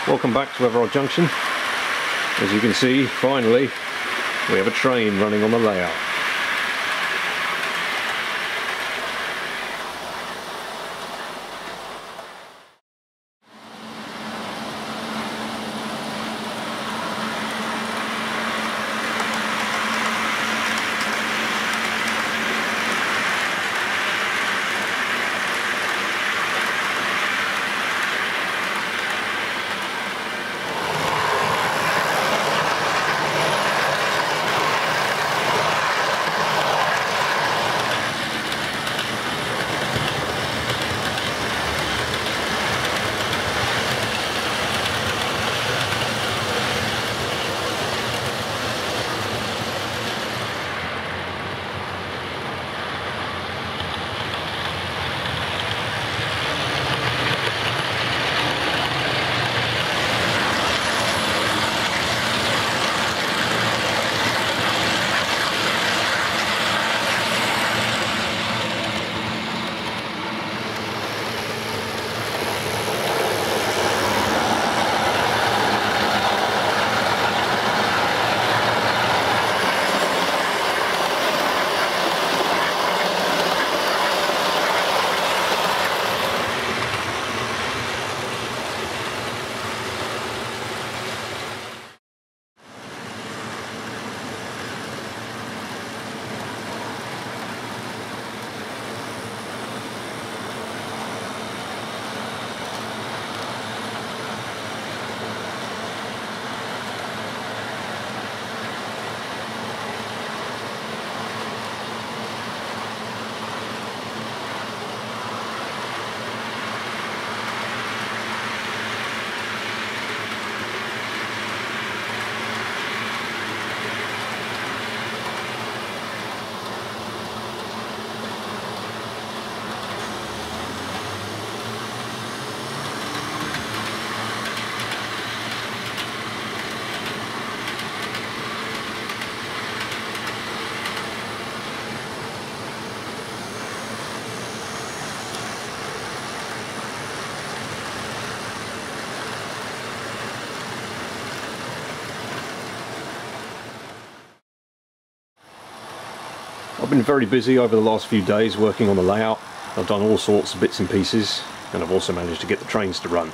Welcome back to Everard Junction. As you can see, finally we have a train running on the layout. I've been very busy over the last few days working on the layout. I've done all sorts of bits and pieces, and I've also managed to get the trains to run.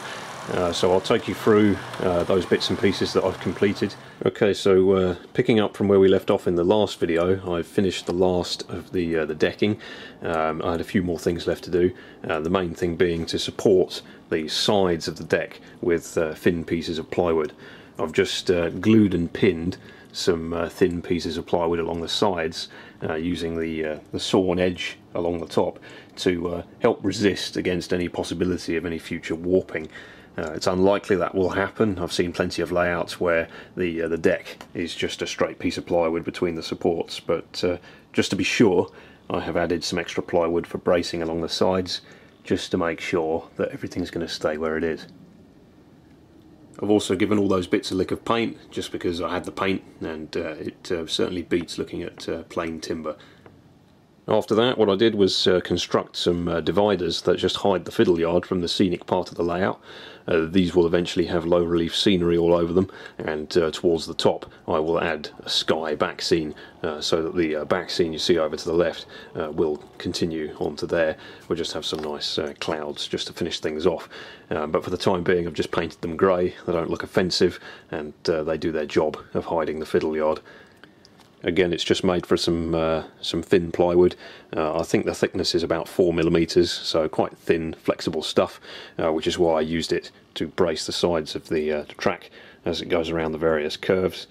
So I'll take you through those bits and pieces that I've completed. Okay, so picking up from where we left off in the last video, I've finished the last of the decking. I had a few more things left to do, the main thing being to support the sides of the deck with thin pieces of plywood. I've just glued and pinned some thin pieces of plywood along the sides using the sawn edge along the top to help resist against any possibility of any future warping. It's unlikely that will happen. I've seen plenty of layouts where the deck is just a straight piece of plywood between the supports, but just to be sure, I have added some extra plywood for bracing along the sides just to make sure that everything's going to stay where it is. I've also given all those bits a lick of paint just because I had the paint, and it certainly beats looking at plain timber. After that, what I did was construct some dividers that just hide the fiddle yard from the scenic part of the layout. These will eventually have low relief scenery all over them, and towards the top I will add a sky back scene so that the back scene you see over to the left will continue onto there. We'll just have some nice clouds just to finish things off. But for the time being I've just painted them grey. They don't look offensive, and they do their job of hiding the fiddle yard. Again, it's just made for some thin plywood. I think the thickness is about 4mm, so quite thin, flexible stuff, which is why I used it to brace the sides of the track as it goes around the various curves.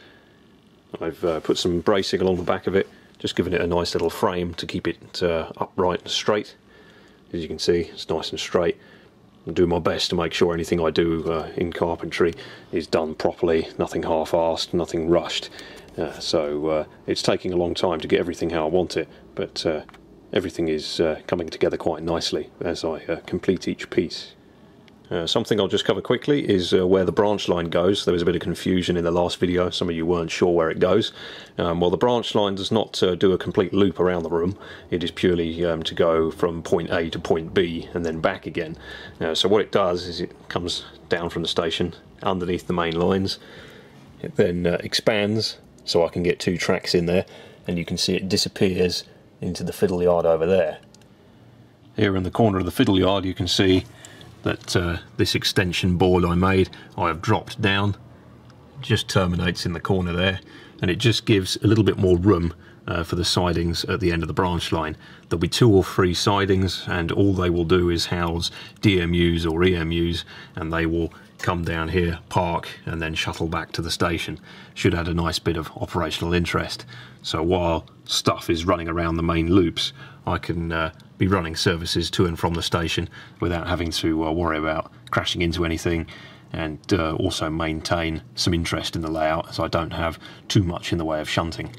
I've put some bracing along the back of it, just giving it a nice little frame to keep it upright and straight. As you can see, it's nice and straight. I'm doing my best to make sure anything I do in carpentry is done properly, nothing half-arsed, nothing rushed. So it's taking a long time to get everything how I want it, but everything is coming together quite nicely as I complete each piece. Something I'll just cover quickly is where the branch line goes. There was a bit of confusion in the last video, some of you weren't sure where it goes. Well, the branch line does not do a complete loop around the room. It is purely to go from point A to point B and then back again. So what it does is it comes down from the station underneath the main lines. It then expands so I can get 2 tracks in there, and you can see it disappears into the fiddle yard over there. Here in the corner of the fiddle yard you can see that this extension board I made, I have dropped down. It just terminates in the corner there, and it just gives a little bit more room for the sidings at the end of the branch line. There'll be 2 or 3 sidings, and all they will do is house DMUs or EMUs, and they will come down here, park, and then shuttle back to the station. Should add a nice bit of operational interest. So while stuff is running around the main loops, I can be running services to and from the station without having to worry about crashing into anything, and also maintain some interest in the layout, as I don't have too much in the way of shunting.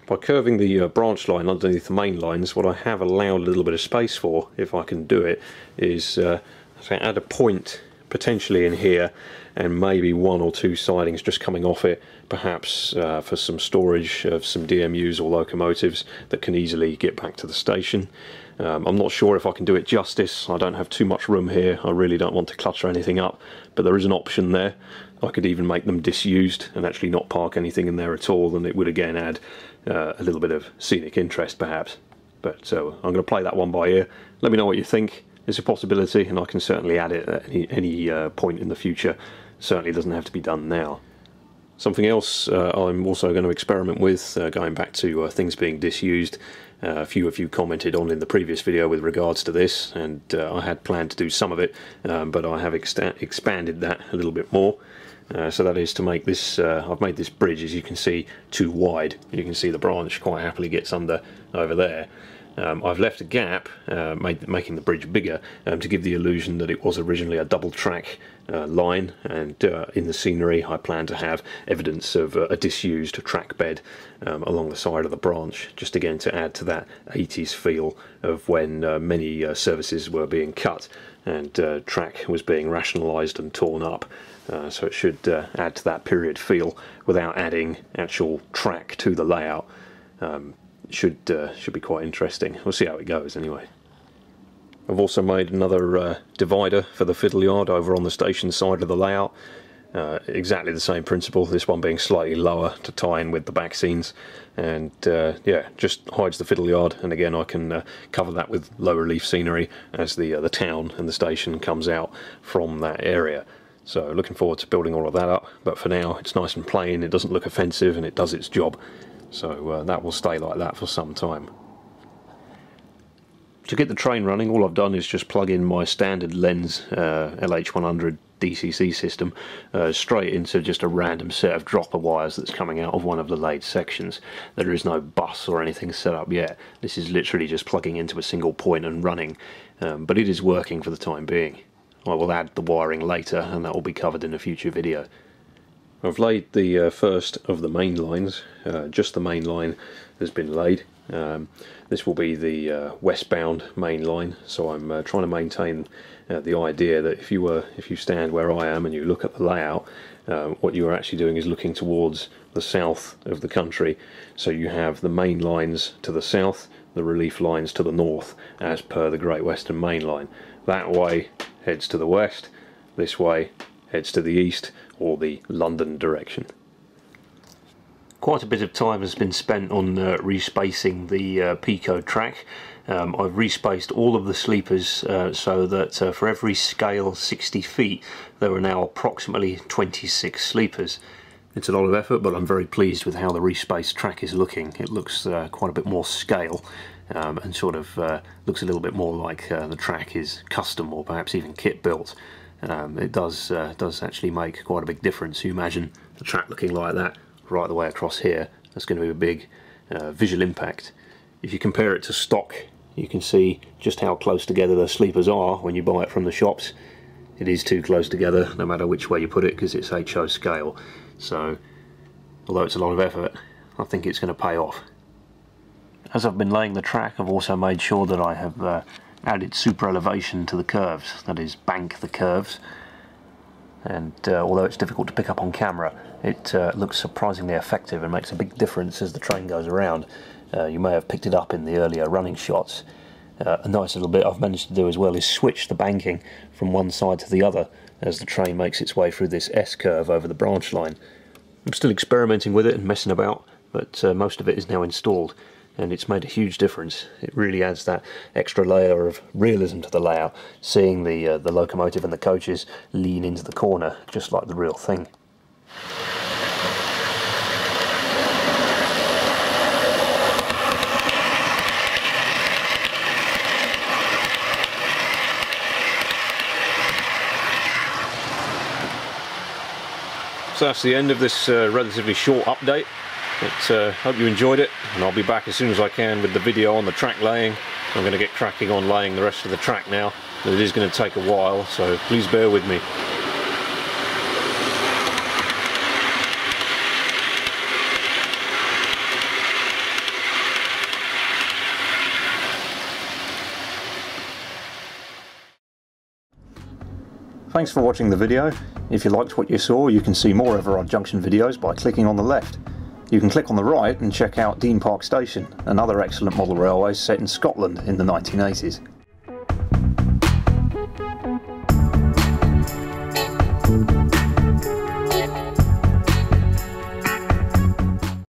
By curving the branch line underneath the main lines, what I have allowed a little bit of space for, if I can do it, is add a point potentially in here, and maybe 1 or 2 sidings just coming off it, perhaps for some storage of some DMUs or locomotives that can easily get back to the station. I'm not sure if I can do it justice. I don't have too much room here. I really don't want to clutter anything up, but there is an option there. I could even make them disused and actually not park anything in there at all, and it would again add a little bit of scenic interest perhaps. But so I'm going to play that one by ear. Let me know what you think. It's a possibility, and I can certainly add it at any point in the future. Certainly doesn't have to be done now. Something else I'm also going to experiment with, going back to things being disused. A few of you commented on in the previous video with regards to this, and I had planned to do some of it, but I have expanded that a little bit more. So that is to make this, I've made this bridge, as you can see, too wide. You can see the branch quite happily gets under over there. I've left a gap, making the bridge bigger, to give the illusion that it was originally a double track line, and in the scenery I plan to have evidence of a disused track bed along the side of the branch, just again to add to that 80s feel of when many services were being cut and track was being rationalised and torn up. So it should add to that period feel without adding actual track to the layout. Should be quite interesting. We'll see how it goes anyway. I've also made another divider for the fiddle yard over on the station side of the layout. Exactly the same principle, this one being slightly lower to tie in with the back scenes, and yeah, just hides the fiddle yard, and again I can cover that with low relief scenery as the town and the station comes out from that area. So looking forward to building all of that up, but for now it's nice and plain, it doesn't look offensive, and it does its job. So that will stay like that for some time. To get the train running, all I've done is just plug in my standard lens LH100 DCC system straight into just a random set of dropper wires that's coming out of one of the laid sections. There is no bus or anything set up yet. This is literally just plugging into a single point and running, but it is working for the time being. I will add the wiring later, and that will be covered in a future video. I've laid the first of the main lines, just the main line has been laid. This will be the westbound main line, so I'm trying to maintain the idea that if you stand where I am and you look at the layout, what you are actually doing is looking towards the south of the country. So you have the main lines to the south, the relief lines to the north, as per the Great Western Main Line. That way heads to the west, this way heads to the east, or the London direction. Quite a bit of time has been spent on respacing the Pico track. I've respaced all of the sleepers so that for every scale 60 feet there are now approximately 26 sleepers. It's a lot of effort, but I'm very pleased with how the respaced track is looking. It looks quite a bit more scale, and sort of looks a little bit more like the track is custom or perhaps even kit built. It does actually make quite a big difference. You imagine the track looking like that right the way across here. That's going to be a big visual impact. If you compare it to stock, you can see just how close together the sleepers are when you buy it from the shops. It is too close together no matter which way you put it, because it's HO scale. So although it's a lot of effort, I think it's going to pay off. As I've been laying the track, I've also made sure that I have added superelevation to the curves, that is, bank the curves. And although it's difficult to pick up on camera, it looks surprisingly effective and makes a big difference as the train goes around. You may have picked it up in the earlier running shots. A nice little bit I've managed to do as well is switch the banking from one side to the other as the train makes its way through this S-curve over the branch line. I'm still experimenting with it and messing about, but most of it is now installed, and it's made a huge difference. It really adds that extra layer of realism to the layout, seeing the locomotive and the coaches lean into the corner just like the real thing. So that's the end of this relatively short update. But hope you enjoyed it, and I'll be back as soon as I can with the video on the track laying. I'm going to get cracking on laying the rest of the track now, but it is going to take a while, so please bear with me. Thanks for watching the video. If you liked what you saw, you can see more Everard Junction videos by clicking on the left. You can click on the right and check out Dean Park Station, another excellent model railway set in Scotland in the 1980s.